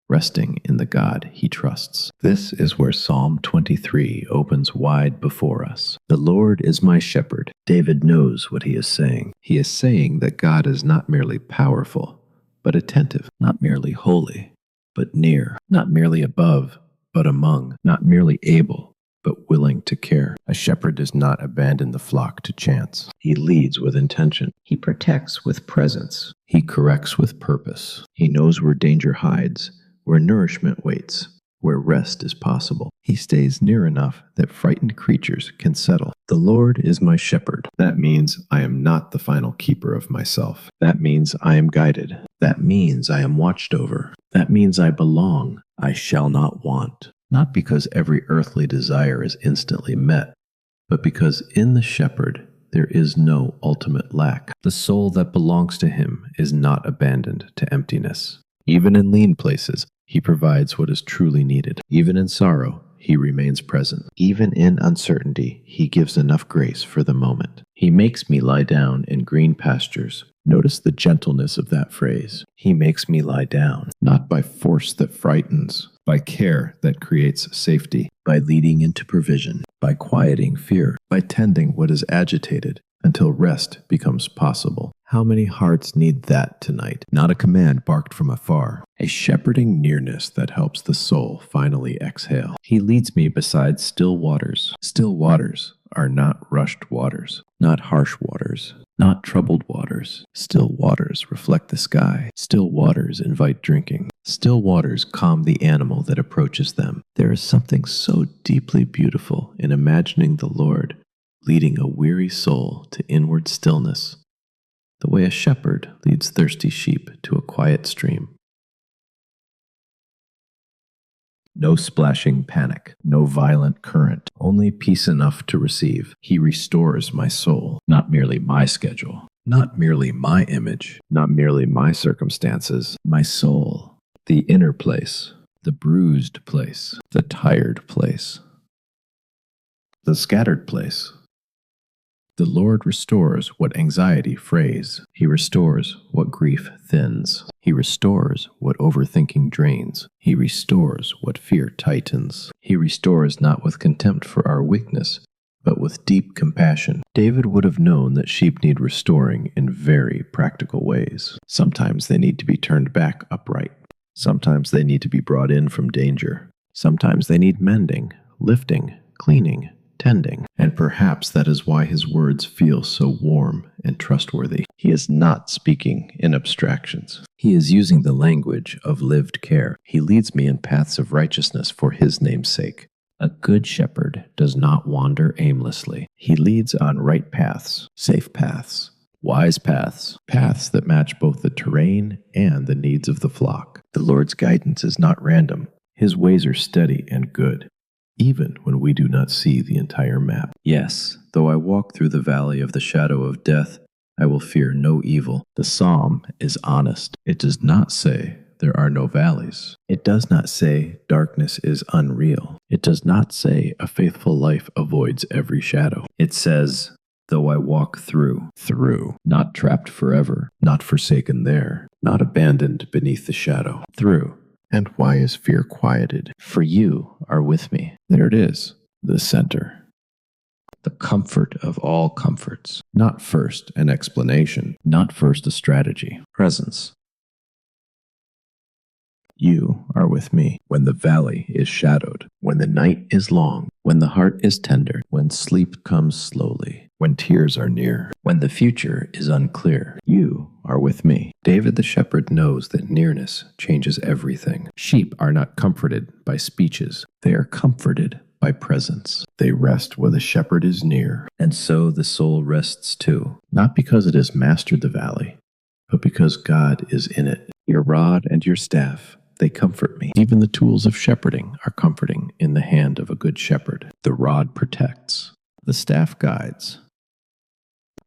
S1: resting in the God he trusts. This is where Psalm 23 opens wide before us. The Lord is my shepherd. David knows what he is saying. He is saying that God is not merely powerful, but attentive, not merely holy, but near, not merely above, but among, not merely able, but willing to care. A shepherd does not abandon the flock to chance. He leads with intention. He protects with presence. He corrects with purpose. He knows where danger hides, where nourishment waits, where rest is possible. He stays near enough that frightened creatures can settle. The Lord is my shepherd. That means I am not the final keeper of myself. That means I am guided. That means I am watched over. That means I belong. I shall not want. Not because every earthly desire is instantly met, but because in the shepherd there is no ultimate lack. The soul that belongs to him is not abandoned to emptiness. Even in lean places, he provides what is truly needed. Even in sorrow, he remains present. Even in uncertainty, he gives enough grace for the moment. He makes me lie down in green pastures. Notice the gentleness of that phrase. He makes me lie down, not by force that frightens, by care that creates safety, by leading into provision, by quieting fear, by tending what is agitated until rest becomes possible. How many hearts need that tonight? Not a command barked from afar, a shepherding nearness that helps the soul finally exhale. He leads me beside still waters. Still waters are not rushed waters, not harsh waters, not troubled waters. Still waters reflect the sky. Still waters invite drinking. Still waters calm the animal that approaches them. There is something so deeply beautiful in imagining the Lord leading a weary soul to inward stillness, the way a shepherd leads thirsty sheep to a quiet stream. No splashing panic, no violent current, only peace enough to receive. He restores my soul, not merely my schedule, not merely my image, not merely my circumstances, my soul, the inner place, the bruised place, the tired place, the scattered place. The Lord restores what anxiety frays. He restores what grief thins. He restores what overthinking drains. He restores what fear tightens. He restores not with contempt for our weakness, but with deep compassion. David would have known that sheep need restoring in very practical ways. Sometimes they need to be turned back upright. Sometimes they need to be brought in from danger. Sometimes they need mending, lifting, cleaning, tending. And perhaps that is why his words feel so warm and trustworthy. He is not speaking in abstractions. He is using the language of lived care. He leads me in paths of righteousness for his name's sake. A good shepherd does not wander aimlessly. He leads on right paths, safe paths, wise paths, paths that match both the terrain and the needs of the flock. The Lord's guidance is not random. His ways are steady and good, even when we do not see the entire map. Yes, though I walk through the valley of the shadow of death, I will fear no evil. The psalm is honest. It does not say there are no valleys. It does not say darkness is unreal. It does not say a faithful life avoids every shadow. It says, though I walk through, not trapped forever, not forsaken there, not abandoned beneath the shadow, through. And why is fear quieted? For you are with me. There it is, the center. The comfort of all comforts. Not first an explanation, not first a strategy. Presence. You are with me when the valley is shadowed, when the night is long, when the heart is tender, when sleep comes slowly, when tears are near, when the future is unclear. You are with me. David the shepherd knows that nearness changes everything. Sheep are not comforted by speeches. They are comforted by presence. They rest where the shepherd is near. And so the soul rests too, not because it has mastered the valley, but because God is in it. Your rod and your staff, they comfort me. Even the tools of shepherding are comforting in the hand of a good shepherd. The rod protects. The staff guides.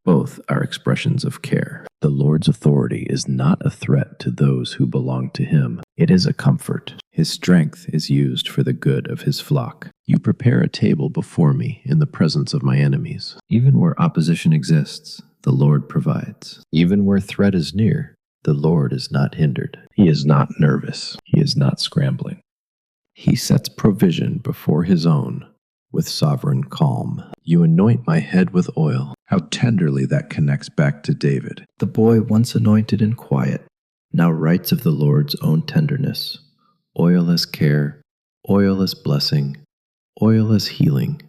S1: Both are expressions of care. The Lord's authority is not a threat to those who belong to him. It is a comfort. His strength is used for the good of his flock. You prepare a table before me in the presence of my enemies. Even where opposition exists, the Lord provides. Even where threat is near, the Lord is not hindered. He is not nervous. He is not scrambling. He sets provision before his own with sovereign calm. You anoint my head with oil. How tenderly that connects back to David. The boy once anointed in quiet, now writes of the Lord's own tenderness. Oil as care, oil as blessing, oil as healing,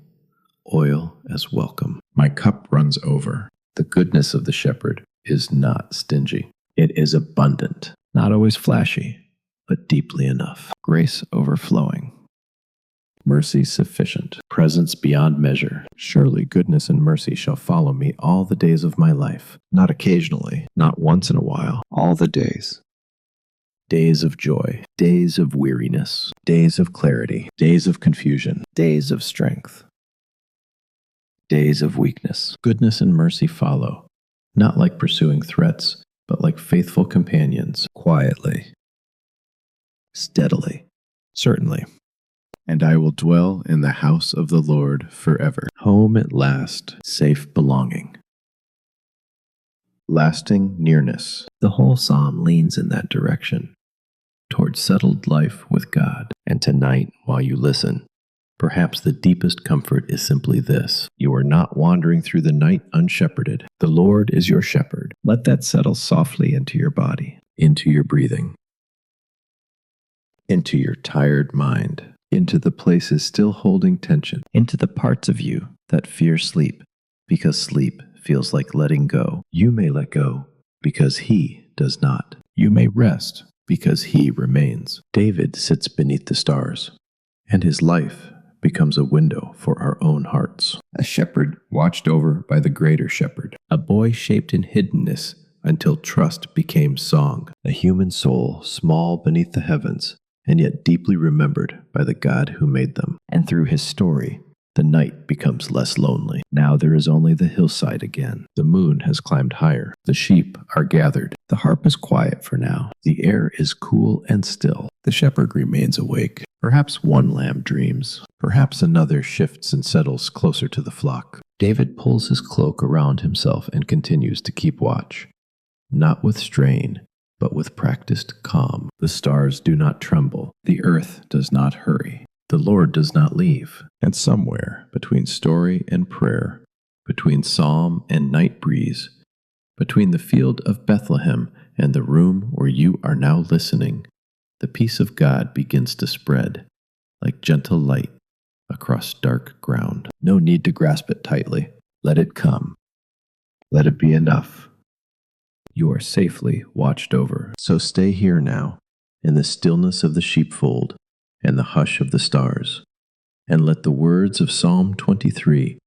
S1: oil as welcome. My cup runs over. The goodness of the shepherd is not stingy. It is abundant, not always flashy, but deeply enough. Grace overflowing. Mercy sufficient. Presence beyond measure. Surely goodness and mercy shall follow me all the days of my life. Not occasionally, not once in a while, all the days. Days of joy, days of weariness, days of clarity, days of confusion, days of strength, days of weakness. Goodness and mercy follow, not like pursuing threats, but like faithful companions, quietly, steadily, certainly. And I will dwell in the house of the Lord forever. Home at last, safe belonging. Lasting nearness. The whole psalm leans in that direction, toward settled life with God. And tonight, while you listen, perhaps the deepest comfort is simply this. You are not wandering through the night unshepherded. The Lord is your shepherd. Let that settle softly into your body, into your breathing, into your tired mind, into the places still holding tension, into the parts of you that fear sleep, because sleep feels like letting go. You may let go because he does not. You may rest because he remains. David sits beneath the stars, and his life becomes a window for our own hearts. A shepherd watched over by the greater shepherd. A boy shaped in hiddenness until trust became song. A human soul small beneath the heavens, and yet deeply remembered by the God who made them. And through his story, the night becomes less lonely. Now there is only the hillside again. The moon has climbed higher. The sheep are gathered. The harp is quiet for now. The air is cool and still. The shepherd remains awake. Perhaps one lamb dreams. Perhaps another shifts and settles closer to the flock. David pulls his cloak around himself and continues to keep watch. Not with strain, but with practiced calm. The stars do not tremble. The earth does not hurry. The Lord does not leave. And somewhere between story and prayer, between psalm and night breeze, between the field of Bethlehem and the room where you are now listening, the peace of God begins to spread like gentle light across dark ground. No need to grasp it tightly. Let it come. Let it be enough. You are safely watched over. So stay here now, in the stillness of the sheepfold and the hush of the stars, and let the words of Psalm 23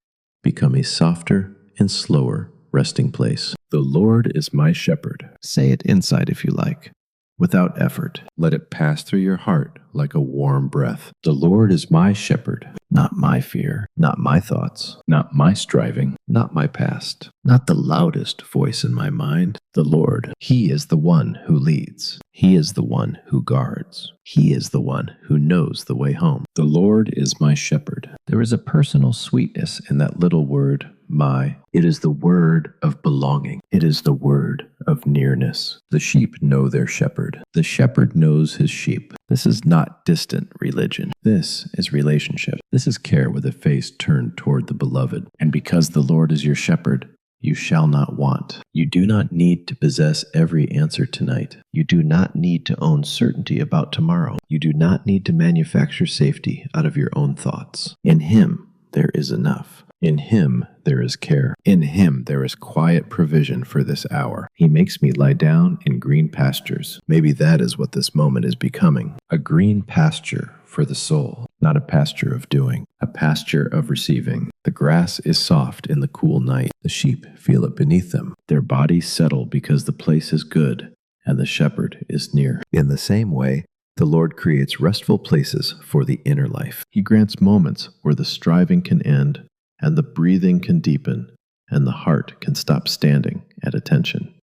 S1: become a softer and slower resting place. The Lord is my shepherd. Say it inside if you like. without effort. Let it pass through your heart like a warm breath. The Lord is my shepherd, not my fear, not my thoughts, not my striving, not my past, not the loudest voice in my mind. The Lord, He is the one who leads. He is the one who guards. He is the one who knows the way home. The Lord is my shepherd. There is a personal sweetness in that little word, my. It is the word of belonging. It is the word of nearness. The sheep know their shepherd. The shepherd knows his sheep. This is not distant religion. This is relationship. This is care with a face turned toward the beloved. And because the Lord is your shepherd, you shall not want. You do not need to possess every answer tonight. You do not need to own certainty about tomorrow. You do not need to manufacture safety out of your own thoughts. In Him, there is enough. In Him, there is care. In Him, there is quiet provision for this hour. He makes me lie down in green pastures. Maybe that is what this moment is becoming. A green pasture for the soul, not a pasture of doing, a pasture of receiving. The grass is soft in the cool night. The sheep feel it beneath them. Their bodies settle because the place is good and the shepherd is near. In the same way, the Lord creates restful places for the inner life. He grants moments where the striving can end and the breathing can deepen and the heart can stop standing at attention.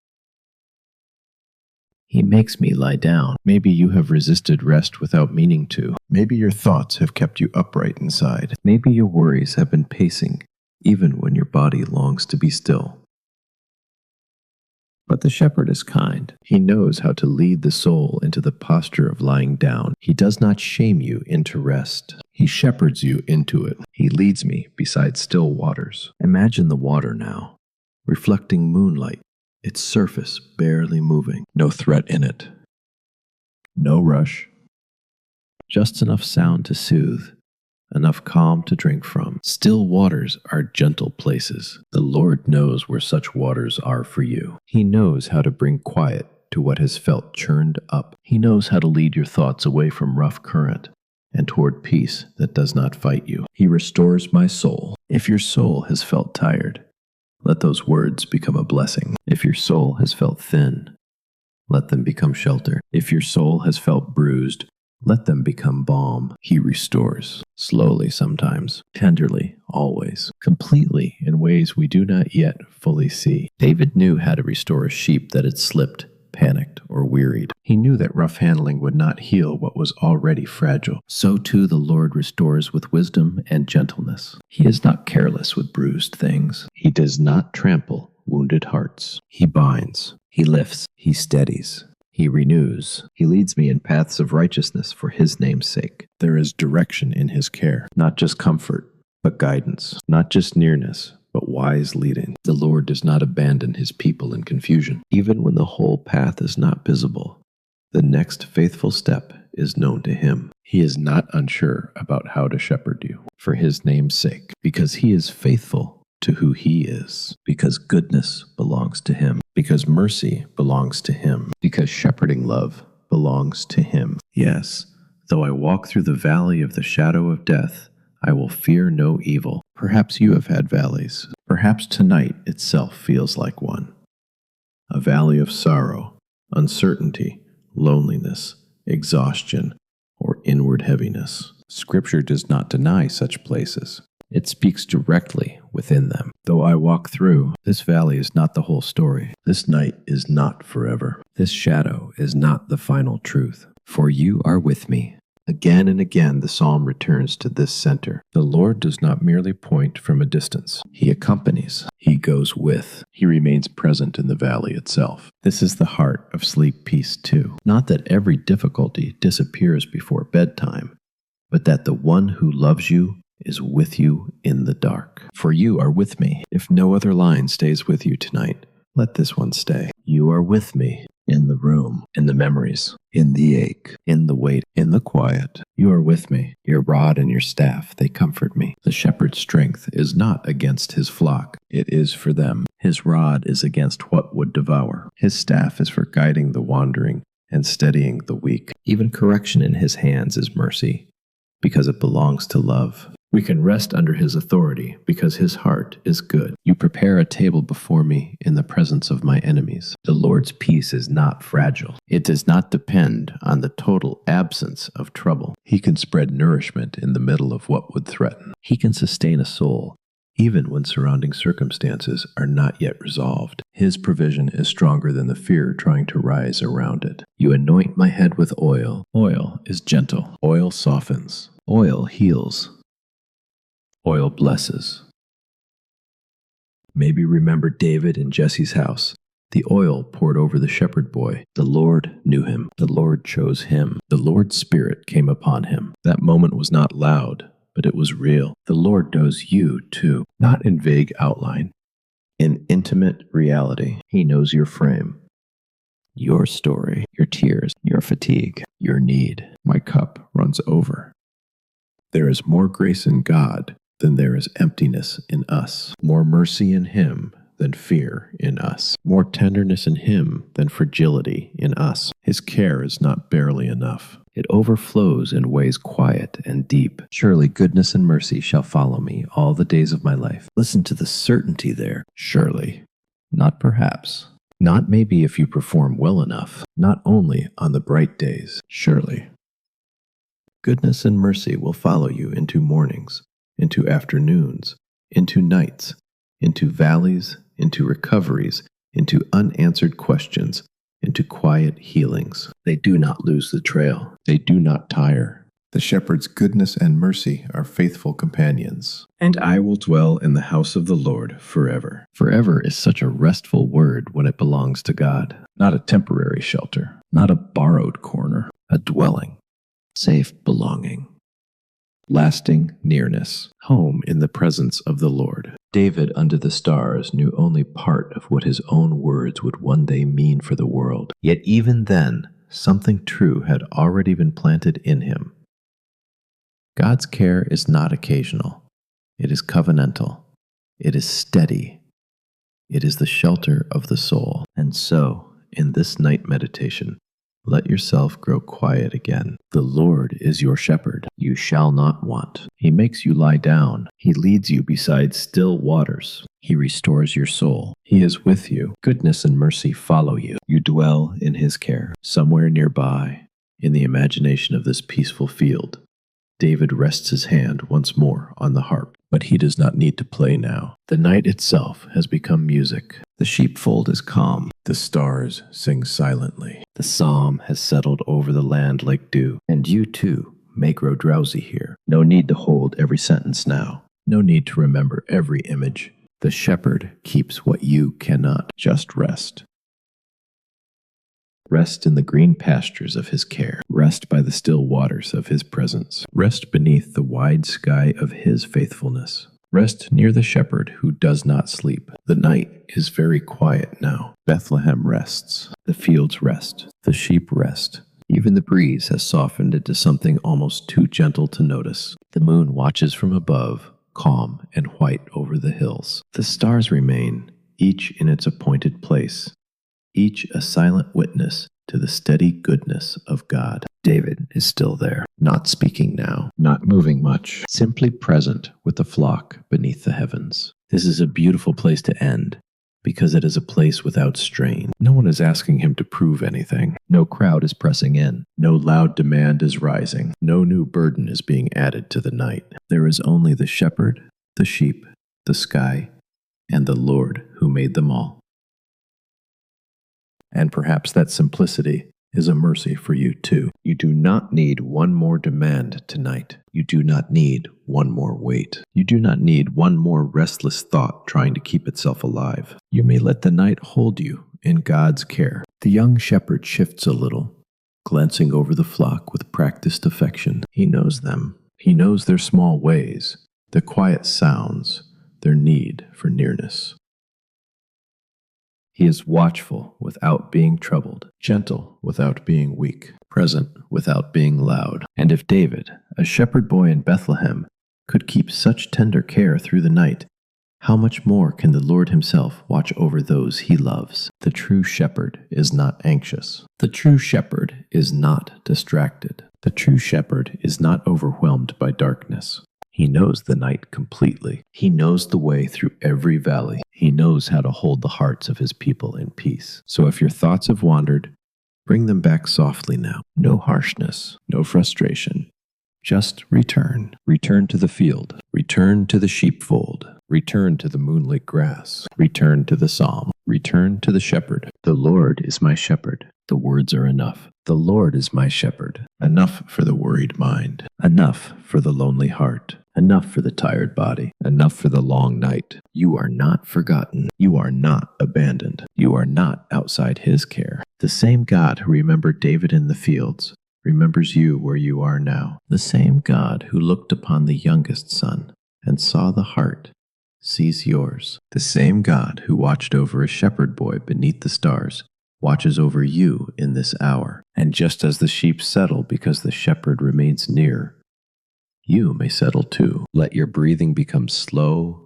S1: He makes me lie down. Maybe you have resisted rest without meaning to. Maybe your thoughts have kept you upright inside. Maybe your worries have been pacing, even when your body longs to be still. But the shepherd is kind. He knows how to lead the soul into the posture of lying down. He does not shame you into rest. He shepherds you into it. He leads me beside still waters. Imagine the water now, reflecting moonlight, its surface barely moving. No threat in it. No rush. Just enough sound to soothe, enough calm to drink from. Still waters are gentle places. The Lord knows where such waters are for you. He knows how to bring quiet to what has felt churned up. He knows how to lead your thoughts away from rough current and toward peace that does not fight you. He restores my soul. If your soul has felt tired, let those words become a blessing. If your soul has felt thin, let them become shelter. If your soul has felt bruised, let them become balm. He restores, slowly sometimes, tenderly, always, completely in ways we do not yet fully see. David knew how to restore a sheep that had slipped, panicked, or wearied. He knew that rough handling would not heal what was already fragile. So too the Lord restores with wisdom and gentleness. He is not careless with bruised things. He does not trample wounded hearts. He binds, He lifts, He steadies. He renews. He leads me in paths of righteousness for His name's sake. There is direction in His care, not just comfort, but guidance, not just nearness, but wise leading. The Lord does not abandon His people in confusion. Even when the whole path is not visible, the next faithful step is known to Him. He is not unsure about how to shepherd you for His name's sake, because He is faithful to who He is, because goodness belongs to Him, because mercy belongs to Him, because shepherding love belongs to Him. Yes, though I walk through the valley of the shadow of death, I will fear no evil. Perhaps you have had valleys. Perhaps tonight itself feels like one. A valley of sorrow, uncertainty, loneliness, exhaustion, or inward heaviness. Scripture does not deny such places. It speaks directly within them. Though I walk through, this valley is not the whole story. This night is not forever. This shadow is not the final truth. For you are with me. Again and again the psalm returns to this center. The Lord does not merely point from a distance. He accompanies. He goes with. He remains present in the valley itself. This is the heart of sleep peace too. Not that every difficulty disappears before bedtime, but that the one who loves you is with you in the dark. For you are with me. If no other line stays with you tonight, let this one stay. You are with me in the room, in the memories, in the ache, in the wait, in the quiet. You are with me. Your rod and your staff, they comfort me. The shepherd's strength is not against his flock. It is for them. His rod is against what would devour. His staff is for guiding the wandering and steadying the weak. Even correction in his hands is mercy, because it belongs to love. We can rest under his authority because his heart is good. You prepare a table before me in the presence of my enemies. The Lord's peace is not fragile. It does not depend on the total absence of trouble. He can spread nourishment in the middle of what would threaten. He can sustain a soul even when surrounding circumstances are not yet resolved. His provision is stronger than the fear trying to rise around it. You anoint my head with oil. Oil is gentle. Oil softens. Oil heals. Oil blesses. Maybe remember David in Jesse's house. The oil poured over the shepherd boy. The Lord knew him. The Lord chose him. The Lord's Spirit came upon him. That moment was not loud, but it was real. The Lord knows you, too, not in vague outline, in intimate reality. He knows your frame, your story, your tears, your fatigue, your need. My cup runs over. There is more grace in God than there is emptiness in us, more mercy in him than fear in us, more tenderness in him than fragility in us. His care is not barely enough. It overflows in ways quiet and deep. Surely goodness and mercy shall follow me all the days of my life. Listen to the certainty there. Surely. Not perhaps. Not maybe if you perform well enough. Not only on the bright days. Surely. Goodness and mercy will follow you into mornings, into afternoons, into nights, into valleys, into recoveries, into unanswered questions, into quiet healings. They do not lose the trail. They do not tire. The shepherd's goodness and mercy are faithful companions. And I will dwell in the house of the Lord forever. Forever is such a restful word when it belongs to God. Not a temporary shelter, not a borrowed corner, a dwelling, safe belonging. Lasting nearness, home in the presence of the Lord. David under the stars knew only part of what his own words would one day mean for the world. Yet even then, something true had already been planted in him. God's care is not occasional. It is covenantal. It is steady. It is the shelter of the soul. And so, in this night meditation, let yourself grow quiet again. The Lord is your shepherd. You shall not want. He makes you lie down. He leads you beside still waters. He restores your soul. He is with you. Goodness and mercy follow you. You dwell in his care. Somewhere nearby, in the imagination of this peaceful field, David rests his hand once more on the harp, but he does not need to play now. The night itself has become music. The sheepfold is calm. The stars sing silently. The psalm has settled over the land like dew, and you too may grow drowsy here. No need to hold every sentence now. No need to remember every image. The shepherd keeps what you cannot. Just rest. Rest in the green pastures of his care. Rest by the still waters of his presence. Rest beneath the wide sky of his faithfulness. Rest near the shepherd who does not sleep. The night is very quiet now. Bethlehem rests. The fields rest. The sheep rest. Even the breeze has softened into something almost too gentle to notice. The moon watches from above, calm and white over the hills. The stars remain, each in its appointed place, each a silent witness to the steady goodness of God. David is still there, not speaking now, not moving much, simply present with the flock beneath the heavens. This is a beautiful place to end, because it is a place without strain. No one is asking him to prove anything. No crowd is pressing in. No loud demand is rising. No new burden is being added to the night. There is only the shepherd, the sheep, the sky, and the Lord who made them all. And perhaps that simplicity is a mercy for you too. You do not need one more demand tonight. You do not need one more weight. You do not need one more restless thought trying to keep itself alive. You may let the night hold you in God's care. The young shepherd shifts a little, glancing over the flock with practiced affection. He knows them. He knows their small ways, their quiet sounds, their need for nearness. He is watchful without being troubled, gentle without being weak, present without being loud. And if David, a shepherd boy in Bethlehem, could keep such tender care through the night, how much more can the Lord himself watch over those he loves? The true shepherd is not anxious. The true shepherd is not distracted. The true shepherd is not overwhelmed by darkness. He knows the night completely. He knows the way through every valley. He knows how to hold the hearts of his people in peace. So if your thoughts have wandered, bring them back softly now. No harshness, no frustration. Just return. Return to the field. Return to the sheepfold. Return to the moonlit grass. Return to the psalm. Return to the shepherd. The Lord is my shepherd. The words are enough. The Lord is my shepherd. Enough for the worried mind. Enough for the lonely heart. Enough for the tired body. Enough for the long night. You are not forgotten. You are not abandoned. You are not outside his care. The same God who remembered David in the fields remembers you where you are now. The same God who looked upon the youngest son and saw the heart sees yours. The same God who watched over a shepherd boy beneath the stars watches over you in this hour. And just as the sheep settle because the shepherd remains near, you may settle too. Let your breathing become slow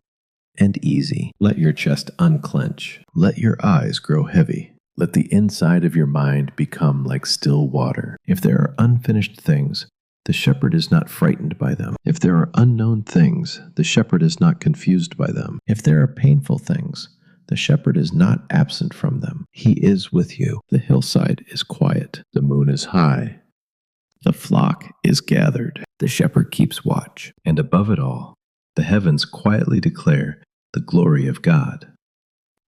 S1: and easy. Let your chest unclench. Let your eyes grow heavy. Let the inside of your mind become like still water. If there are unfinished things, the shepherd is not frightened by them. If there are unknown things, the shepherd is not confused by them. If there are painful things, the shepherd is not absent from them. He is with you. The hillside is quiet. The moon is high. The flock is gathered. The shepherd keeps watch. And above it all, the heavens quietly declare the glory of God.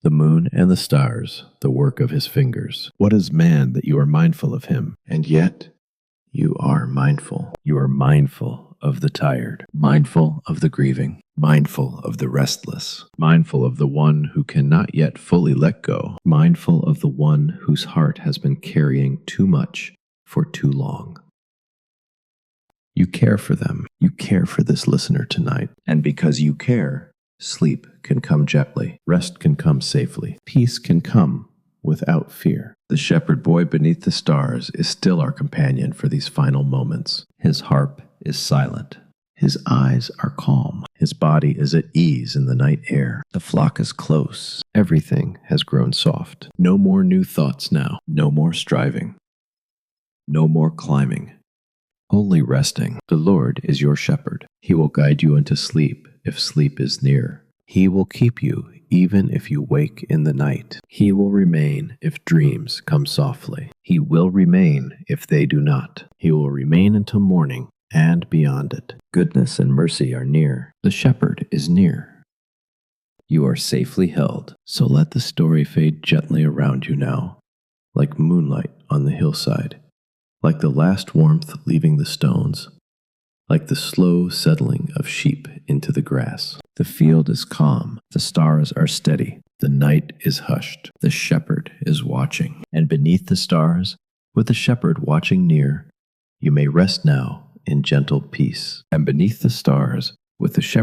S1: The moon and the stars, the work of his fingers. What is man that you are mindful of him? And yet, you are mindful. You are mindful of the tired, mindful of the grieving, mindful of the restless, mindful of the one who cannot yet fully let go, mindful of the one whose heart has been carrying too much for too long. You care for them. You care for this listener tonight. And because you care, sleep can come gently, rest can come safely, peace can come without fear. The shepherd boy beneath the stars is still our companion for these final moments. His harp is silent. His eyes are calm. His body is at ease in the night air. The flock is close. Everything has grown soft. No more new thoughts now. No more striving. No more climbing. Only resting. The Lord is your shepherd. He will guide you into sleep if sleep is near. He will keep you even if you wake in the night. He will remain if dreams come softly. He will remain if they do not. He will remain until morning and beyond it. Goodness and mercy are near. The shepherd is near. You are safely held. So let the story fade gently around you now, like moonlight on the hillside, like the last warmth leaving the stones, like the slow settling of sheep into the grass. The field is calm, the stars are steady, the night is hushed, the shepherd is watching. And beneath the stars, with the shepherd watching near, you may rest now in gentle peace. And beneath the stars, with the shepherd